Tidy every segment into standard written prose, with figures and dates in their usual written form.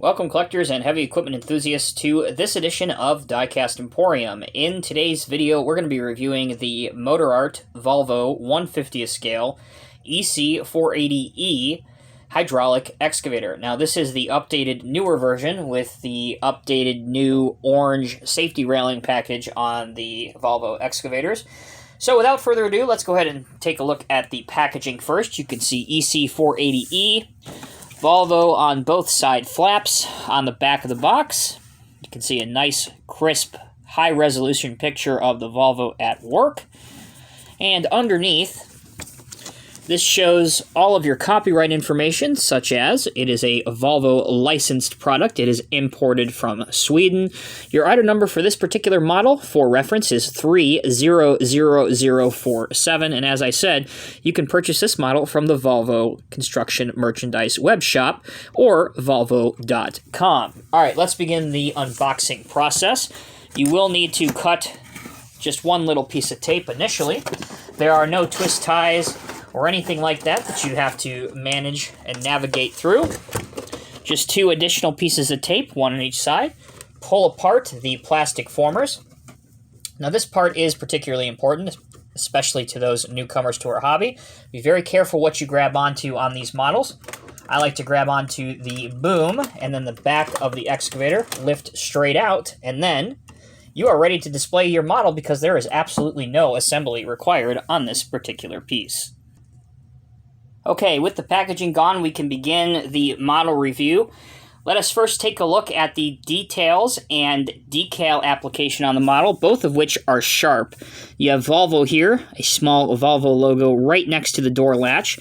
Welcome, collectors and heavy equipment enthusiasts, to this edition of Diecast Emporium. In today's video, we're going to be reviewing the Motorart Volvo 150th scale EC480E hydraulic excavator. Now, this is the updated, newer version with the updated new orange safety railing package on the Volvo excavators. So without further ado, let's go ahead and take a look at the packaging first. You can see EC480E. Volvo on both side flaps. On the back of the box, you can see a nice, crisp, high-resolution picture of the Volvo at work. And underneath, this shows all of your copyright information, such as it is a Volvo licensed product. It is imported from Sweden. Your item number for this particular model, for reference, is 300047. And as I said, you can purchase this model from the Volvo Construction Merchandise web shop or Volvo.com. All right, let's begin the unboxing process. You will need to cut just one little piece of tape initially. There are no twist ties or anything like that you have to manage and navigate through. Just two additional pieces of tape, one on each side. Pull apart the plastic formers. Now, this part is particularly important, especially to those newcomers to our hobby. Be very careful what you grab onto on these models. I like to grab onto the boom and then the back of the excavator, lift straight out, and then you are ready to display your model because there is absolutely no assembly required on this particular piece. Okay, with the packaging gone, we can begin the model review. Let us first take a look at the details and decal application on the model, both of which are sharp. You have Volvo here, a small Volvo logo right next to the door latch.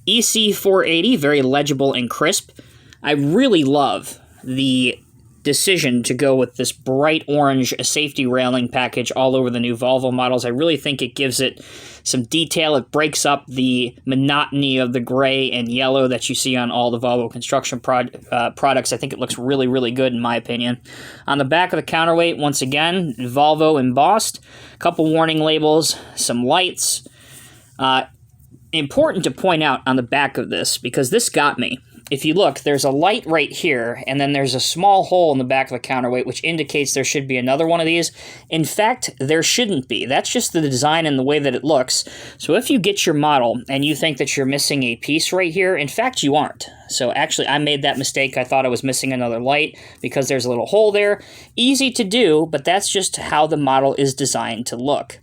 EC480, very legible and crisp. I really love the decision to go with this bright orange safety railing package all over the new Volvo models. I really think it gives it some detail. It breaks up the monotony of the gray and yellow that you see on all the Volvo construction products. I think it looks really, really good in my opinion. On the back of the counterweight, once again, Volvo embossed. A couple warning labels, some lights. Important to point out on the back of this, because this got me. If you look, there's a light right here, and then there's a small hole in the back of the counterweight, which indicates there should be another one of these. In fact, there shouldn't be. That's just the design and the way that it looks. So if you get your model and you think that you're missing a piece right here, in fact, you aren't. So actually, I made that mistake. I thought I was missing another light because there's a little hole there. Easy to do, but that's just how the model is designed to look.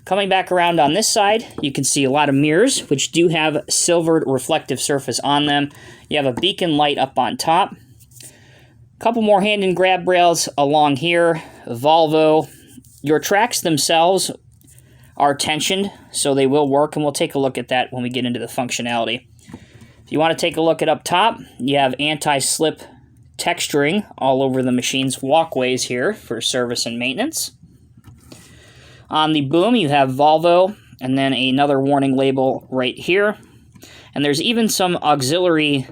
Coming back around on this side, you can see a lot of mirrors, which do have silvered reflective surface on them. You have a beacon light up on top. A couple more hand and grab rails along here. Volvo. Your tracks themselves are tensioned, so they will work, and we'll take a look at that when we get into the functionality. If you want to take a look at up top, you have anti-slip texturing all over the machine's walkways here for service and maintenance. On the boom, you have Volvo, and then another warning label right here. And there's even some auxiliary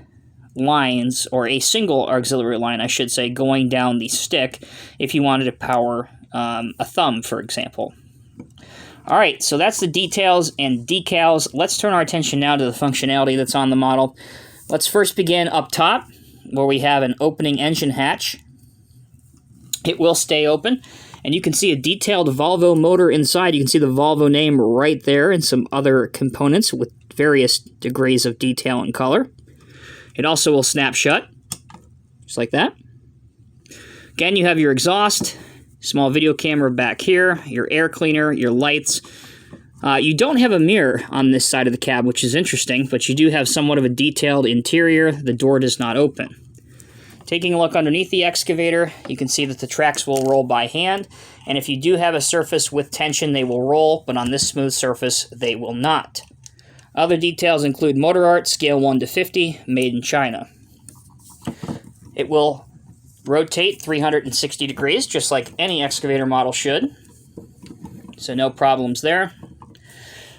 lines, or a single auxiliary line, I should say, going down the stick if you wanted to power a thumb, for example. All right, so that's the details and decals. Let's turn our attention now to the functionality that's on the model. Let's first begin up top, where we have an opening engine hatch. It will stay open. And you can see a detailed Volvo motor inside. You can see the Volvo name right there and some other components with various degrees of detail and color. It also will snap shut, just like that. Again, you have your exhaust, small video camera back here, your air cleaner, your lights. You don't have a mirror on this side of the cab, which is interesting, but you do have somewhat of a detailed interior. The door does not open. Taking a look underneath the excavator, you can see that the tracks will roll by hand, and if you do have a surface with tension, they will roll, but on this smooth surface, they will not. Other details include Motorart, scale 1 to 50, made in China. It will rotate 360 degrees, just like any excavator model should, so no problems there.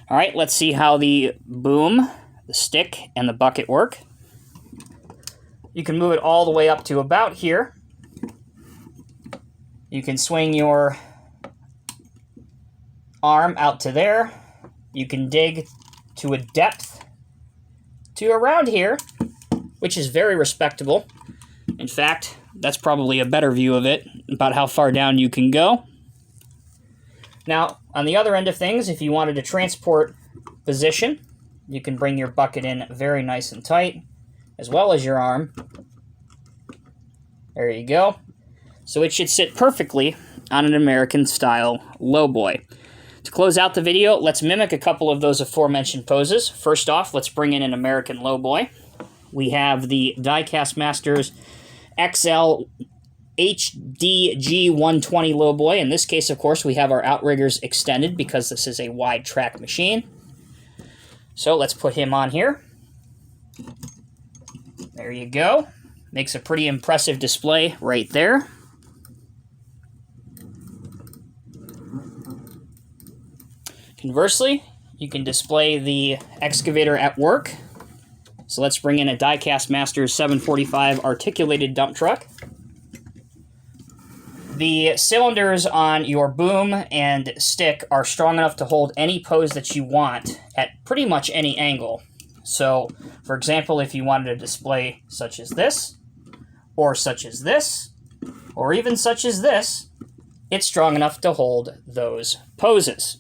All right, let's see how the boom, the stick, and the bucket work. You can move it all the way up to about here. You can swing your arm out to there. You can dig to a depth to around here, which is very respectable. In fact, that's probably a better view of it, about how far down you can go. Now, on the other end of things, if you wanted to transport position, you can bring your bucket in very nice and tight, as well as your arm. There you go. So it should sit perfectly on an American-style lowboy. To close out the video, let's mimic a couple of those aforementioned poses. First off, let's bring in an American lowboy. We have the Diecast Masters XL HDG 120 lowboy. In this case, of course, we have our outriggers extended because this is a wide track machine. So let's put him on here. There you go. Makes a pretty impressive display right there. Conversely, you can display the excavator at work. So let's bring in a Diecast Masters 745 articulated dump truck. The cylinders on your boom and stick are strong enough to hold any pose that you want at pretty much any angle. So, for example, if you wanted a display such as this, or such as this, or even such as this, it's strong enough to hold those poses.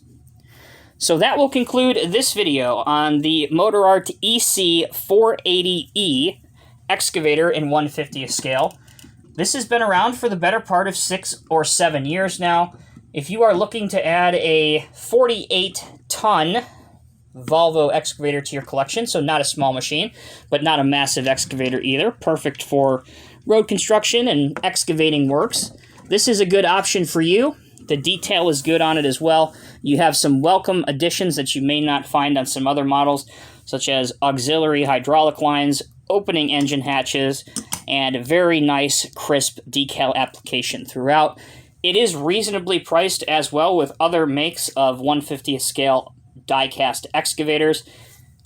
So that will conclude this video on the Motorart EC480E Excavator in 1/50th scale. This has been around for the better part of 6 or 7 years now. If you are looking to add a 48-ton Volvo excavator to your collection, so not a small machine, but not a massive excavator either, perfect for road construction and excavating works, this is a good option for you. The detail is good on it as well. You have some welcome additions that you may not find on some other models, such as auxiliary hydraulic lines, opening engine hatches, and a very nice, crisp decal application throughout. It is reasonably priced as well with other makes of 1/50th scale die-cast excavators.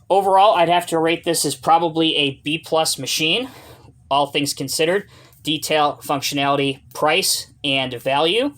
Overall, I'd have to rate this as probably a B+ machine, all things considered. Detail, functionality, price, and value.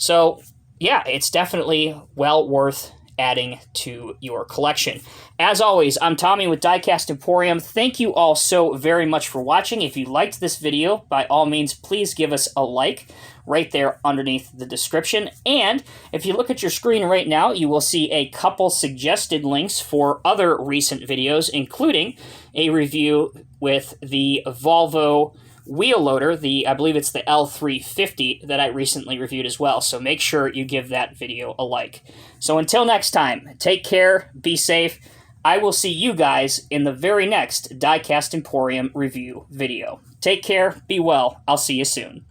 So, yeah, it's definitely well worth adding to your collection. As always, I'm Tommy with Diecast Emporium. Thank you all so very much for watching. If you liked this video, by all means, please give us a like right there underneath the description. And if you look at your screen right now, you will see a couple suggested links for other recent videos, including a review with the Volvo wheel loader, I believe it's the L350 that I recently reviewed as well, so make sure you give that video a like. So until next time, take care, be safe. I will see you guys in the very next Diecast Emporium review video. Take care, be well, I'll see you soon.